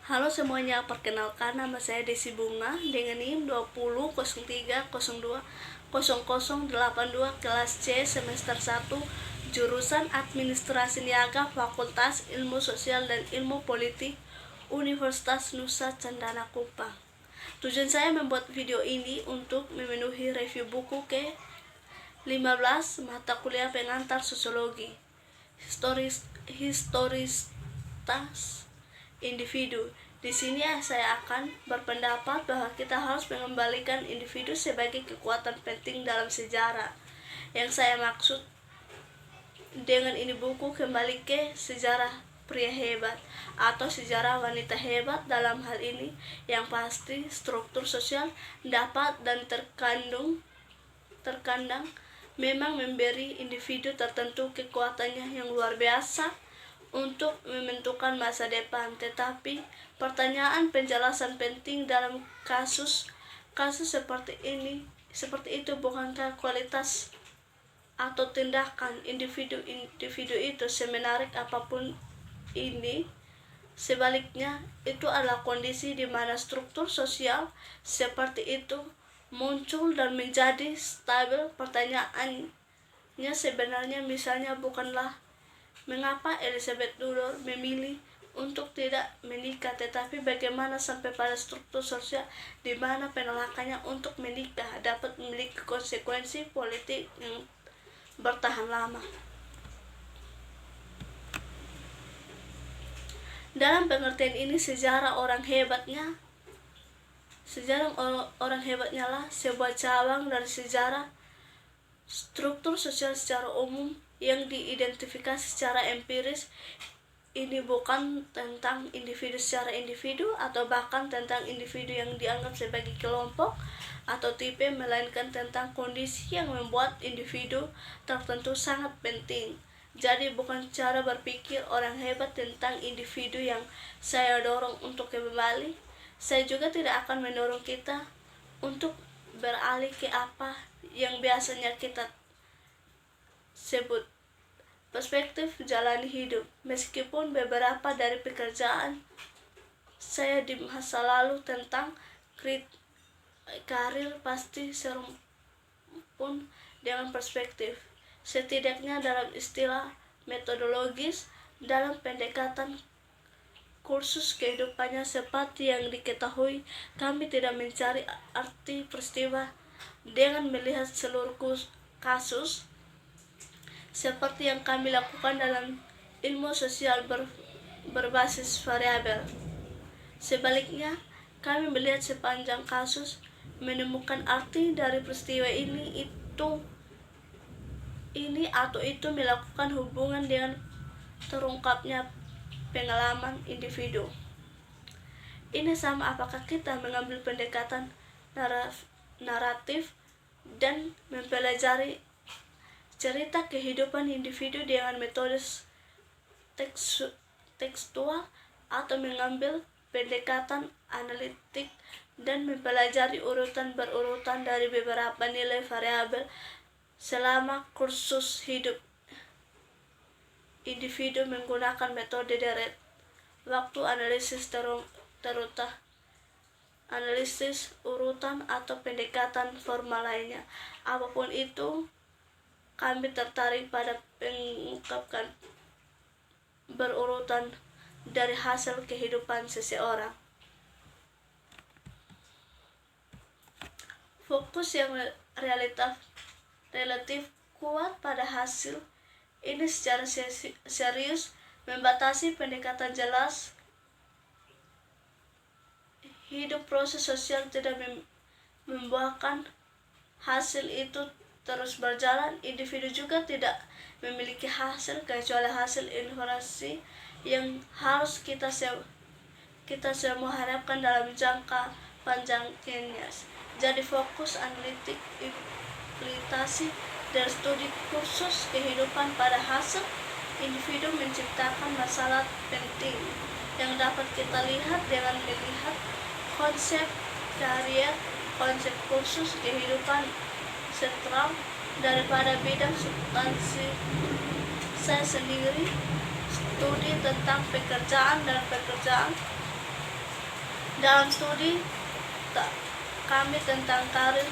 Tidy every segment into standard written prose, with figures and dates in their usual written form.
Halo semuanya, perkenalkan nama saya Desi Bunga dengan NIM 2003020082 kelas C semester 1 jurusan Administrasi Niaga Fakultas Ilmu Sosial dan Ilmu Politik Universitas Nusa Cendana Kupang. Tujuan saya membuat video ini untuk memenuhi review buku ke 15 mata kuliah pengantar sosiologi, historisitas individu. Di sini saya akan berpendapat bahwa kita harus mengembalikan individu sebagai kekuatan penting dalam sejarah. Yang saya maksud dengan ini buku kembali ke sejarah pria hebat atau sejarah wanita hebat dalam hal ini, yang pasti struktur sosial dapat dan terkadang memang memberi individu tertentu kekuatannya yang luar biasa untuk menentukan masa depan. Tetapi pertanyaan penjelasan penting dalam kasus seperti itu, bukankah kualitas atau tindakan individu itu semenarik apapun ini? Sebaliknya, itu adalah kondisi di mana struktur sosial seperti itu muncul dan menjadi stabil. Pertanyaannya sebenarnya misalnya bukanlah mengapa Elizabeth Tudor memilih untuk tidak menikah, tetapi bagaimana sampai pada struktur sosial di mana penolakannya untuk menikah dapat memiliki konsekuensi politik yang bertahan lama. Dalam pengertian ini, sejarah orang hebatnya lah sebuah cabang dari sejarah struktur sosial secara umum yang diidentifikasi secara empiris. Ini bukan tentang individu secara individu atau bahkan tentang individu yang dianggap sebagai kelompok atau tipe, melainkan tentang kondisi yang membuat individu tertentu sangat penting. Jadi bukan cara berpikir orang hebat tentang individu yang saya dorong untuk kembali. Saya juga tidak akan mendorong kita untuk beralih ke apa yang biasanya kita sebut perspektif jalani hidup. Meskipun beberapa dari pekerjaan saya di masa lalu tentang karir pasti serumpun dengan perspektif, setidaknya dalam istilah metodologis. Dalam pendekatan kursus kehidupannya seperti yang diketahui, kami tidak mencari arti peristiwa dengan melihat seluruh kasus seperti yang kami lakukan dalam ilmu sosial berbasis variabel. Sebaliknya, kami melihat sepanjang kasus, menemukan arti dari peristiwa ini atau itu, melakukan hubungan dengan terungkapnya pengalaman individu. Ini sama apakah kita mengambil pendekatan naratif dan mempelajari cerita kehidupan individu dengan metode tekstual, atau mengambil pendekatan analitik dan mempelajari urutan berurutan dari beberapa nilai variabel. Selama kursus hidup individu menggunakan metode deret waktu, analisis urutan atau pendekatan formal lainnya. Apapun itu, kami tertarik pada mengungkapkan berurutan dari hasil kehidupan seseorang. Fokus yang relatif kuat pada hasil ini secara serius membatasi pendekatan jelas hidup. Proses sosial tidak membuahkan hasil itu terus berjalan. Individu juga tidak memiliki hasil kecuali hasil informasi yang harus kita semua harapkan dalam jangka panjang. Jadi fokus analitik implikasi dari studi kursus kehidupan pada hasil individu menciptakan masalah penting yang dapat kita lihat dengan melihat konsep karya. Konsep kursus kehidupan sentral daripada bidang substansi saya sendiri. Studi tentang pekerjaan dan pekerjaan Dalam studi kami tentang karir,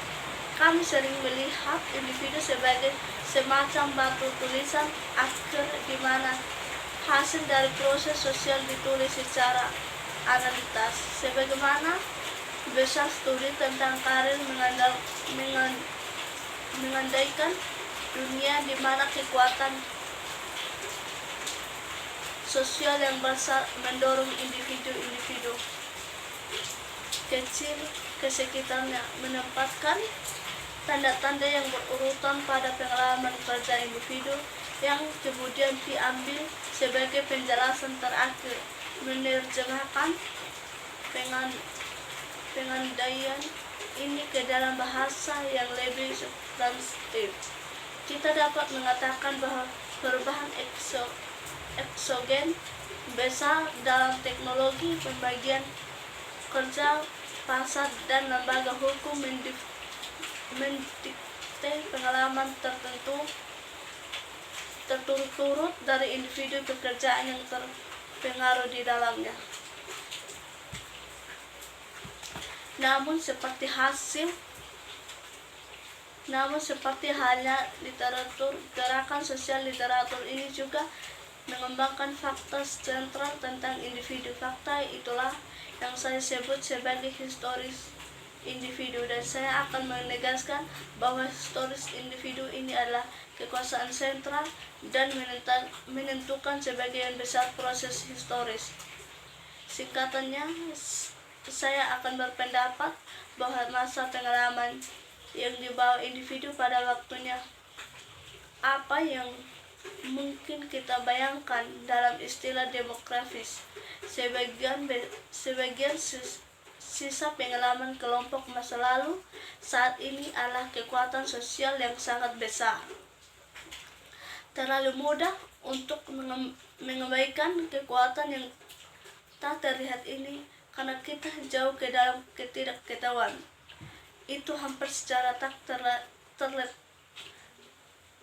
kami sering melihat individu sebagai semacam batu tulisan akhir di mana hasil dari proses sosial ditulis secara analitas. Sebagaimana besar studi tentang karir mengandaikan dunia di mana kekuatan sosial yang besar mendorong individu-individu kecil ke sekitarnya, menempatkan tanda-tanda yang berurutan pada pengalaman kerja individu yang kemudian diambil sebagai penjelasan terakhir, menerjemahkan pengandaian ini ke dalam bahasa yang lebih substantif. Kita dapat mengatakan bahwa perubahan eksogen besar dalam teknologi, pembagian kerja, pasar, dan lembaga hukum mendikte pengalaman terturut dari individu pekerjaan yang terpengaruh di dalamnya. Namun seperti halnya literatur, gerakan sosial literatur ini juga mengembangkan fakta sentral tentang individu. Fakta itulah yang saya sebut sebagai historis individu, dan saya akan menegaskan bahwa historis individu ini adalah kekuasaan sentral dan menentukan sebagian besar proses historis. Singkatannya, saya akan berpendapat bahwa masa pengalaman yang dibawa individu pada waktunya apa yang mungkin kita bayangkan dalam istilah demografis. Sebagian sisa pengalaman kelompok masa lalu saat ini adalah kekuatan sosial yang sangat besar. Terlalu mudah untuk mengabaikan kekuatan yang tak terlihat ini karena kita jauh ke dalam ketidaktahuan. Itu hampir secara tak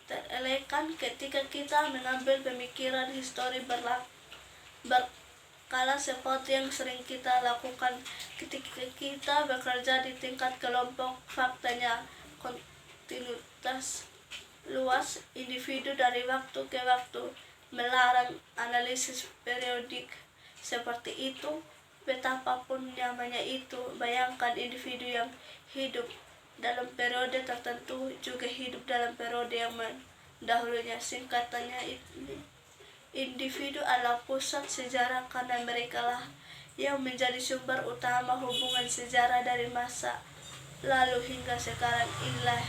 terelakkan ketika kita mengambil pemikiran histori berkala seperti yang sering kita lakukan ketika kita bekerja di tingkat kelompok. Faktanya, kontinuitas luas individu dari waktu ke waktu melarang analisis periodik seperti itu. Betapapun nyamannya itu, bayangkan individu yang hidup dalam periode tertentu juga hidup dalam periode yang mendahulunya. Singkatannya, individu adalah pusat sejarah karena mereka lah yang menjadi sumber utama hubungan sejarah dari masa lalu hingga sekarang. Inilah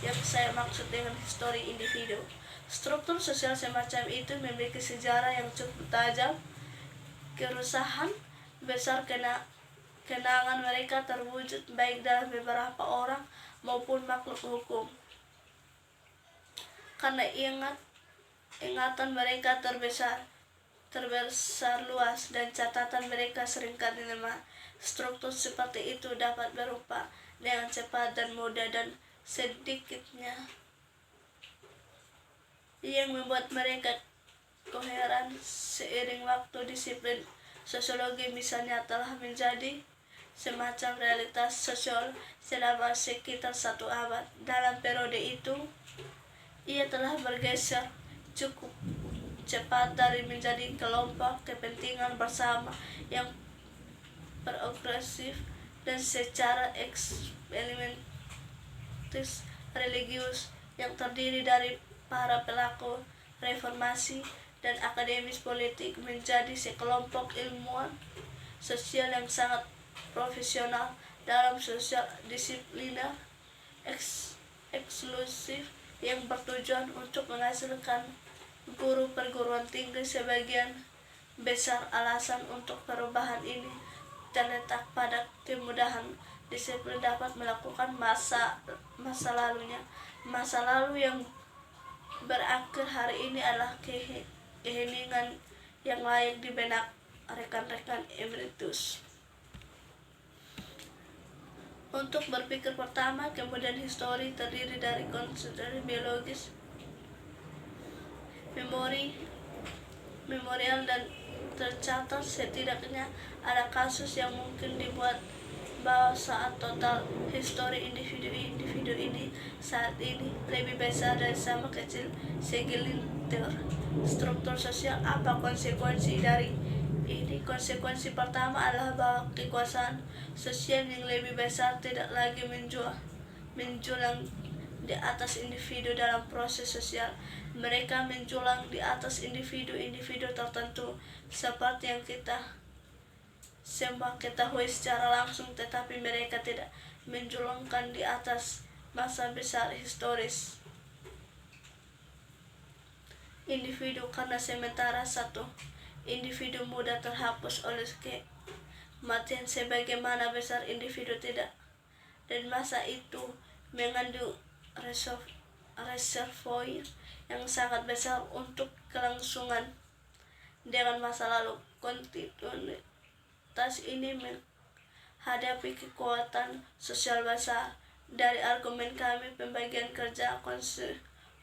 yang saya maksud dengan histori individu. Struktur sosial semacam itu memiliki sejarah yang cukup tajam. Keresahan besar kenangan mereka terwujud baik dalam beberapa orang maupun makhluk hukum. Karena ingatan mereka terbesar luas dan catatan mereka seringkali lemah. Struktur seperti itu dapat berubah dengan cepat dan mudah, dan sedikitnya yang membuat mereka koheren seiring waktu. Disiplin sosiologi misalnya telah menjadi semacam realitas sosial selama sekitar 1 abad. Dalam periode itu, ia telah bergeser cukup cepat dari menjadi kelompok kepentingan bersama yang progresif dan secara eksperimentis religius yang terdiri dari para pelaku reformasi dan akademis politik menjadi sekelompok ilmuwan sosial yang sangat profesional dalam sosial disipliner eksklusif yang bertujuan untuk menghasilkan guru perguruan tinggi. Sebagian besar alasan untuk perubahan ini terletak pada kemudahan disiplin dapat melakukan masa lalunya. Masa lalu yang berakhir hari ini adalah keheningan yang layak di benak rekan-rekan emeritus. Untuk berpikir pertama, kemudian histori terdiri dari konsiderasi biologis, memorial, dan tercatat setidaknya ada kasus yang mungkin dibuat bahwa saat total histori individu-individu ini saat ini lebih besar dan sama kecil segelintir struktur sosial. Apa konsekuensi dari ini? Konsekuensi pertama adalah bahwa kekuasaan sosial yang lebih besar tidak lagi menjulang di atas individu dalam proses sosial. Mereka menjulang di atas individu-individu tertentu seperti yang kita semua ketahui secara langsung, tetapi mereka tidak menjulangkan di atas masa besar historis individu, karena sementara satu individu mudah terhapus oleh kematian sebagaimana besar individu tidak, dan masa itu mengandung reservoir yang sangat besar untuk kelangsungan dengan masa lalu. Kontinuitas ini menghadapi kekuatan sosial besar. Dari argumen kami, pembagian kerja,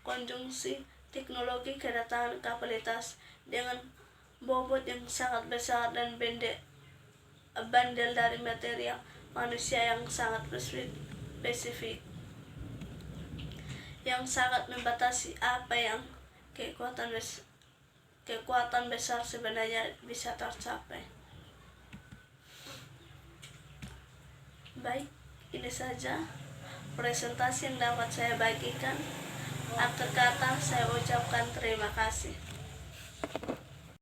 konjungsi teknologi, kedatangan kapasitas dengan bobot yang sangat besar, dan bandel dari material manusia yang sangat spesifik, yang sangat membatasi apa yang kekuatan besar sebenarnya bisa tercapai. Baik, ini saja presentasi yang dapat saya bagikan. Akhir kata saya ucapkan terima kasih.